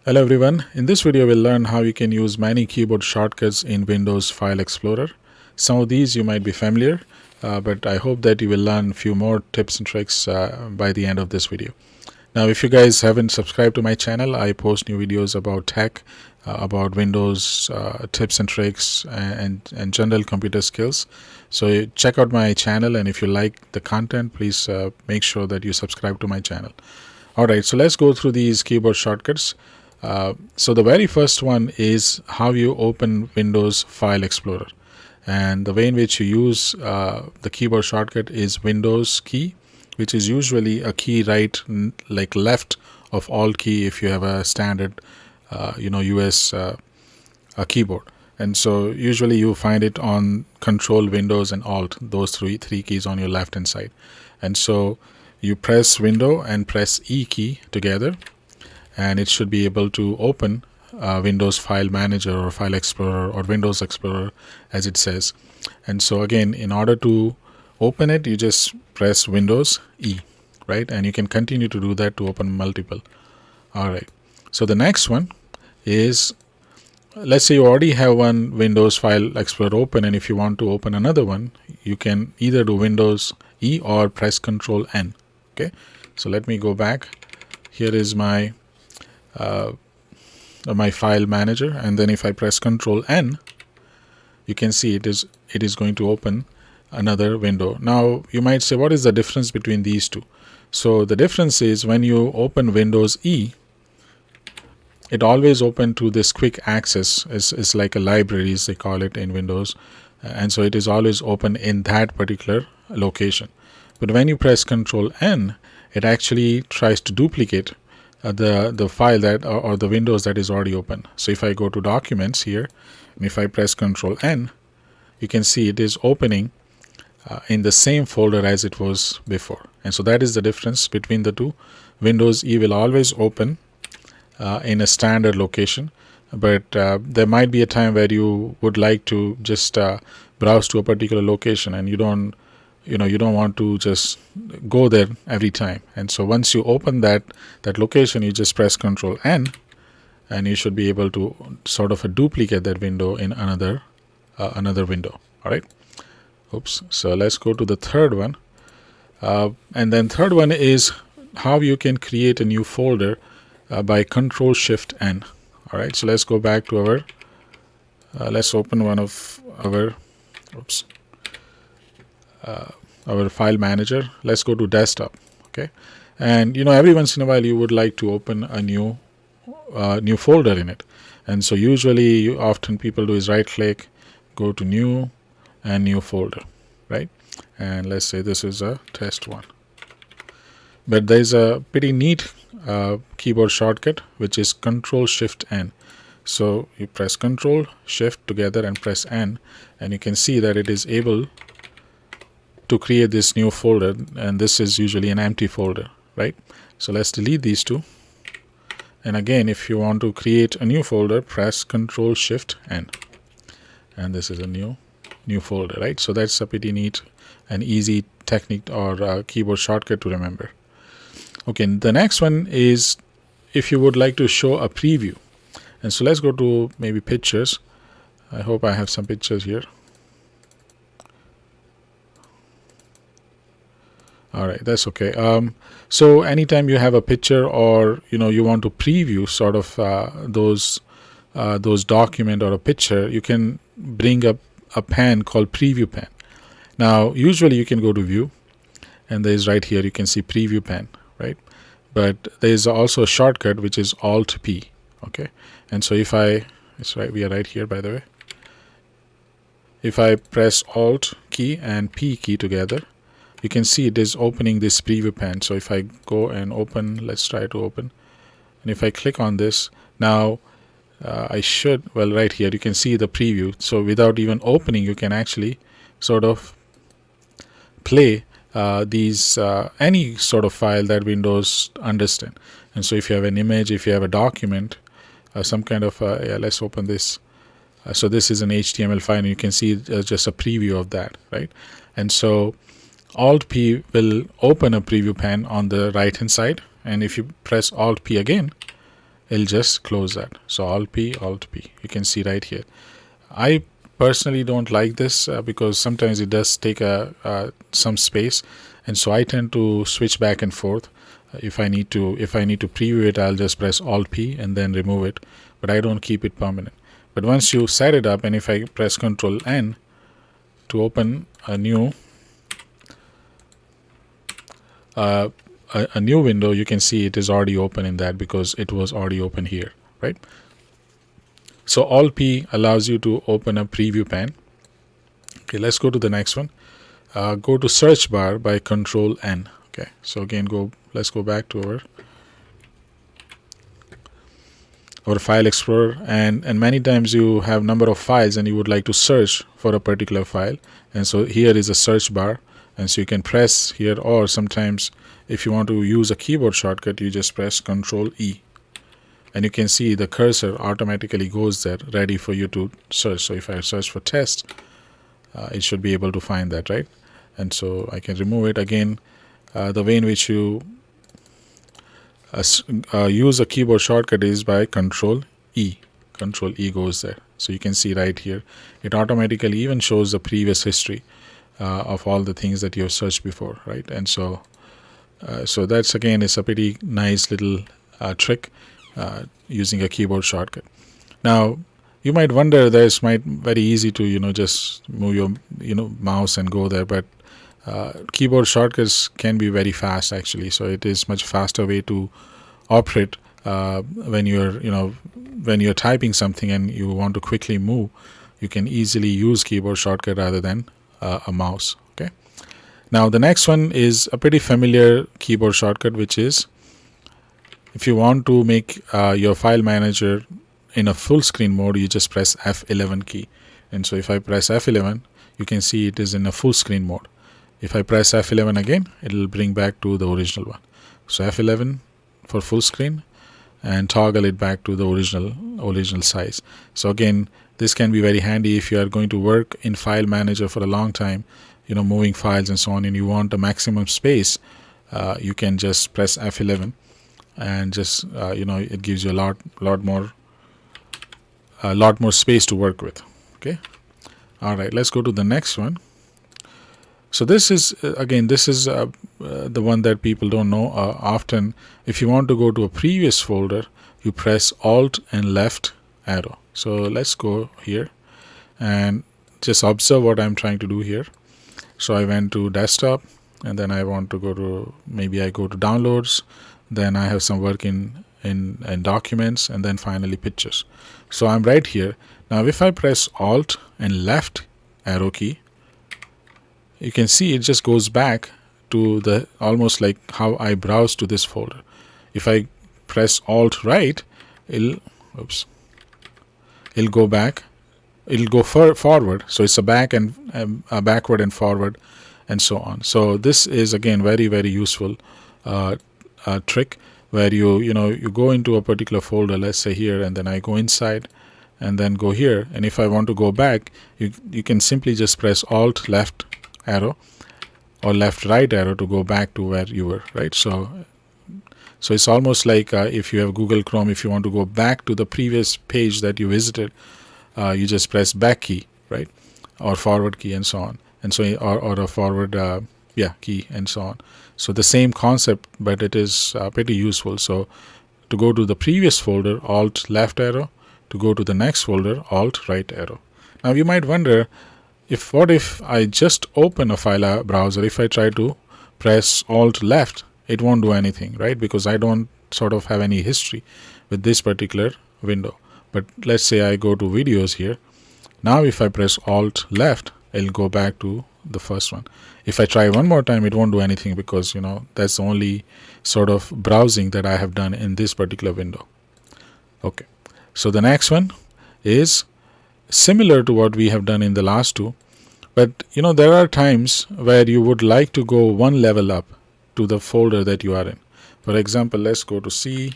Hello everyone, in this video we'll learn how you can use many keyboard shortcuts in Windows File Explorer. Some of these you might be familiar, but I hope that you will learn a few more tips and tricks by the end of this video. Now if you guys haven't subscribed to my channel, I post new videos about tech, about Windows tips and tricks and general computer skills. So check out my channel, and if you like the content, please make sure that you subscribe to my channel. Alright, so let's go through these keyboard shortcuts. So the very first one is how you open Windows File Explorer, and the way in which you use the keyboard shortcut is Windows key, which is usually a key right, like left of Alt key if you have a standard US a keyboard. And so usually you find it on Control, Windows and Alt, those three keys on your left hand side. And so you press Window and press E key together, and it should be able to open Windows File Manager or File Explorer or Windows Explorer as it says. And so again, in order to open it, you just press Windows E, right? And you can continue to do that to open multiple. Alright, so the next one is, let's say you already have one Windows File Explorer open, and if you want to open another one, you can either do Windows E or press Ctrl N. Okay, so let me go back. Here is my my file manager, and then if I press Ctrl N, you can see it is going to open another window. Now you might say, what is the difference between these two? So the difference is, when you open Windows E, it always open to this quick access. It's like a library, as they call it in Windows, and so it is always open in that particular location. But when you press Ctrl N, it actually tries to duplicate the file that or the Windows that is already open. So if I go to Documents here, and if I press Ctrl N, you can see it is opening in the same folder as it was before. And so that is the difference between the two. Windows E will always open in a standard location, but there might be a time where you would like to just browse to a particular location, and you don't want to just go there every time. And so once you open that location, you just press Ctrl N, and you should be able to sort of duplicate that window in another window. All right. Oops. So let's go to the third one, and then third one is how you can create a new folder by Ctrl Shift N. All right. So let's go back to our let's open one of our our file manager. Let's go to desktop. Okay, and every once in a while you would like to open a new folder in it, and so usually often people do is right click, go to new and new folder, right? And let's say this is a test one. But there's a pretty neat keyboard shortcut which is Ctrl Shift N. So you press Ctrl Shift together and press N, and you can see that it is able to create this new folder, and this is usually an empty folder, right? So let's delete these two, and again, if you want to create a new folder, press Ctrl Shift N, and this is a new folder, right? So that's a pretty neat and easy technique or keyboard shortcut to remember. Okay, the next one is if you would like to show a preview, and so let's go to maybe pictures. I hope I have some pictures here. All right, that's okay. So anytime you have a picture, or you want to preview sort of those document or a picture, you can bring up a pan called Preview Pan. Now usually you can go to View, and there is right here you can see Preview Pan, right? But there is also a shortcut which is Alt P. Okay, and so if it's right, we are right here, by the way. If I press Alt key and P key together, you can see it is opening this preview pan. So if I go and open, let's try to open, and if I click on this, now right here you can see the preview. So without even opening, you can actually sort of play these any sort of file that Windows understand. And so if you have an image, if you have a document, some kind of let's open this. So this is an HTML file, and you can see just a preview of that, right? And so Alt P will open a preview pan on the right hand side, and if you press Alt P again, it'll just close that. So Alt P, Alt P. You can see right here. I personally don't like this because sometimes it does take some space, and so I tend to switch back and forth. If I need to preview it, I'll just press Alt P and then remove it, but I don't keep it permanent. But once you set it up, and if I press Ctrl N to open a new window, you can see it is already open in that because it was already open here, right? So Alt P allows you to open a preview pane. Okay, let's go to the next one. Go to Search Bar by Ctrl N. Okay, so again, let's go back to our File Explorer, and many times you have number of files and you would like to search for a particular file, and so here is a search bar, and so you can press here, or sometimes if you want to use a keyboard shortcut, you just press Ctrl E, and you can see the cursor automatically goes there ready for you to search. So if I search for test, it should be able to find that, right? And so I can remove it again. The way in which you use a keyboard shortcut is by Ctrl E. Ctrl E goes there. So you can see right here, it automatically even shows the previous history of all the things that you have searched before, right? And so so that's, again, it's a pretty nice little trick using a keyboard shortcut. Now you might wonder, this might very easy to just move your mouse and go there, but keyboard shortcuts can be very fast actually. So it is much faster way to operate when you're typing something and you want to quickly move. You can easily use keyboard shortcut rather than a mouse. Okay. Now the next one is a pretty familiar keyboard shortcut, which is if you want to make your file manager in a full screen mode, you just press F11 key. And so if I press F11, you can see it is in a full screen mode. If I press F11 again, it will bring back to the original one. So F11 for full screen, and toggle it back to the original size. So again, this can be very handy if you are going to work in file manager for a long time, moving files and so on, and you want a maximum space. You can just press F11 and just it gives you a lot more space to work with. Okay. All right, let's go to the next one. So this is the one that people don't know often. If you want to go to a previous folder, you press Alt and left arrow. So let's go here and just observe what I'm trying to do here. So I went to desktop, and then I want to go to, maybe I go to downloads, then I have some work in documents, and then finally pictures. So I'm right here. Now if I press Alt and left arrow key, you can see it just goes back to the almost like how I browse to this folder. If I press Alt right, it'll go back. It'll go forward. So it's a back and backward and forward, and so on. So this is again very, very useful trick where you go into a particular folder. Let's say here, and then I go inside, and then go here. And if I want to go back, you can simply just press Alt left arrow or left right arrow to go back to where you were, right? So it's almost like if you have Google Chrome, if you want to go back to the previous page that you visited, you just press back key, right, or forward key, and so on, and so or a forward key, and so on. So the same concept, but it is pretty useful. So to go to the previous folder, Alt left arrow. To go to the next folder, Alt right arrow. Now you might wonder, what if I just open a file browser, if I try to press Alt left, it won't do anything, right? Because I don't sort of have any history with this particular window. But let's say I go to videos here. Now if I press Alt left, it'll go back to the first one. If I try one more time, it won't do anything because that's the only sort of browsing that I have done in this particular window. Okay, so the next one is similar to what we have done in the last two, but there are times where you would like to go one level up to the folder that you are in. For example, let's go to C,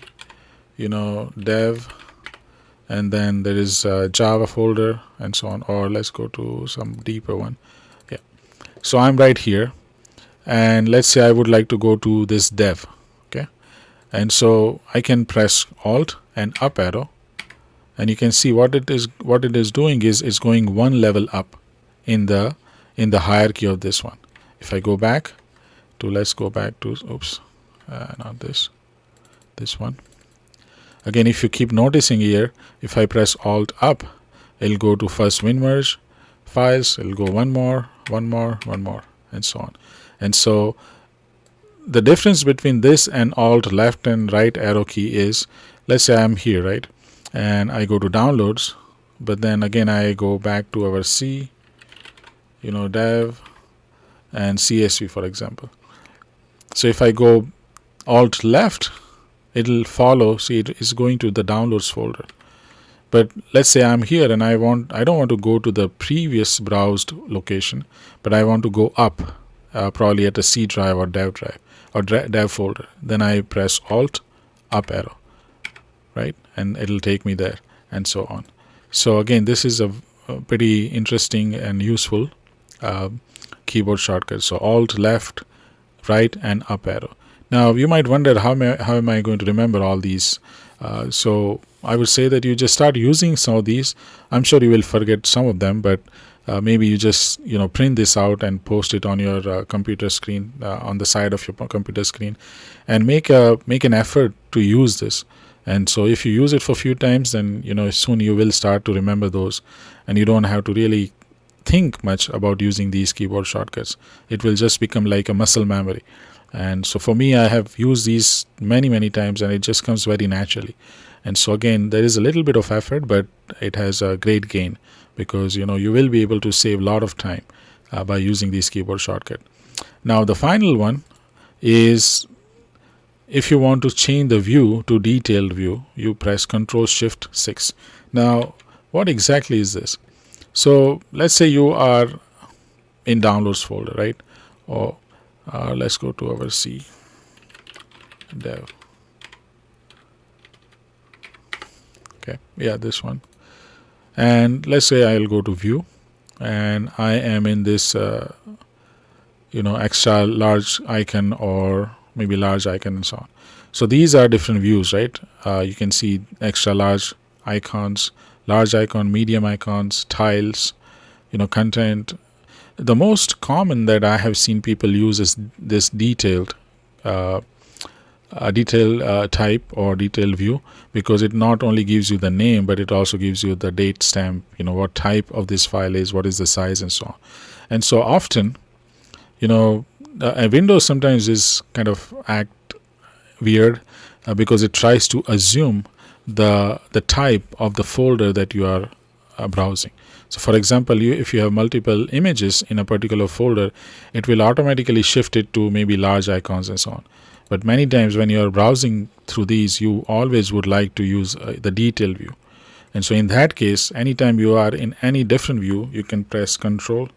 dev, and then there is a Java folder and so on, or let's go to some deeper one. Yeah, so I'm right here, and let's say I would like to go to this dev. Okay, and so I can press Alt and up arrow, and you can see what it is doing is it's going one level up in the hierarchy of this one. If I go back to, let's go back to, oops, not this one. Again, if you keep noticing here, if I press Alt up, it'll go to first WinMerge files, it'll go one more, and so on. And so the difference between this and Alt left and right arrow key is, let's say I'm here, right, and I go to downloads, but then again I go back to our C, dev and CSV, for example. So if I go Alt left, it'll follow. See, it is going to the downloads folder. But let's say I'm here and I don't want to go to the previous browsed location, but I want to go up, probably at a C drive or dev drive or dev folder. Then I press Alt up arrow, right, and it'll take me there, and so on. So again, this is a pretty interesting and useful keyboard shortcut. So Alt left, right, and up arrow. Now you might wonder, how am I going to remember all these? So I would say that you just start using some of these. I'm sure you will forget some of them, but maybe you just print this out and post it on your computer screen, on the side of your computer screen, and make an effort to use this. And so if you use it for a few times, then soon you will start to remember those, and you don't have to really think much about using these keyboard shortcuts. It will just become like a muscle memory. And so for me, I have used these many times, and it just comes very naturally. And so again, there is a little bit of effort, but it has a great gain, because you will be able to save a lot of time by using these keyboard shortcut. Now the final one is, if you want to change the view to detailed view, you press Ctrl Shift 6. Now what exactly is this? So let's say you are in downloads folder, right? Or let's go to our C dev. Okay, yeah, this one. And let's say I'll go to view, and I am in this extra large icon, or maybe large icon, and so on. So these are different views, right? You can see extra large icons, large icon, medium icons, tiles, content. The most common that I have seen people use is this detailed type or detailed view, because it not only gives you the name, but it also gives you the date stamp, what type of this file is, what is the size, and so on. And so often, Windows sometimes is kind of act weird, because it tries to assume the type of the folder that you are browsing. So for example, if you have multiple images in a particular folder, it will automatically shift it to maybe large icons and so on. But many times when you are browsing through these, you always would like to use the detail view. And so in that case, anytime you are in any different view, you can press Ctrl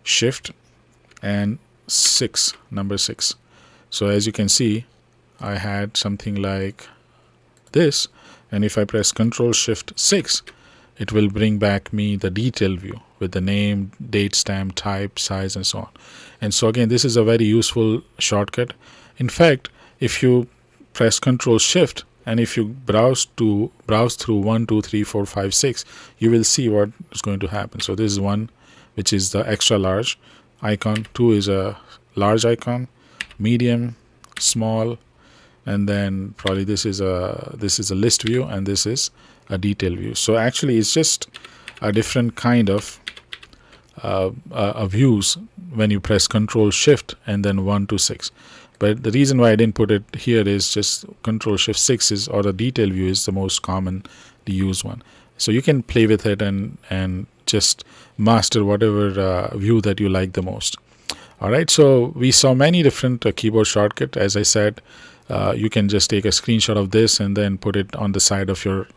Shift and number 6. So as you can see, I had something like this, and if I press Ctrl Shift 6, it will bring back me the detail view with the name, date stamp, type, size, and so on. And so again, this is a very useful shortcut. In fact, if you press Ctrl Shift, and if you browse through 1, 2, 3, 4, 5, 6, you will see what is going to happen. So this is 1, which is the extra large icon. 2 is a large icon, medium, small, and then probably this is a list view, and this is a detail view. So actually it's just a different kind of views when you press Ctrl Shift and then 1 to 6. But the reason why I didn't put it here is just Ctrl Shift 6 or the detail view is the most commonly used one. So you can play with it and just master whatever view that you like the most. Alright, so we saw many different keyboard shortcuts. As I said, you can just take a screenshot of this and then put it on the side of your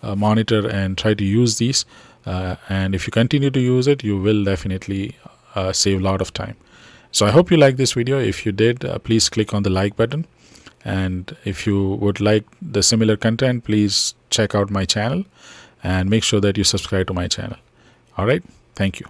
monitor and try to use these. And if you continue to use it, you will definitely save a lot of time. So I hope you liked this video. If you did, please click on the like button. And if you would like the similar content, please check out my channel and make sure that you subscribe to my channel. All right. Thank you.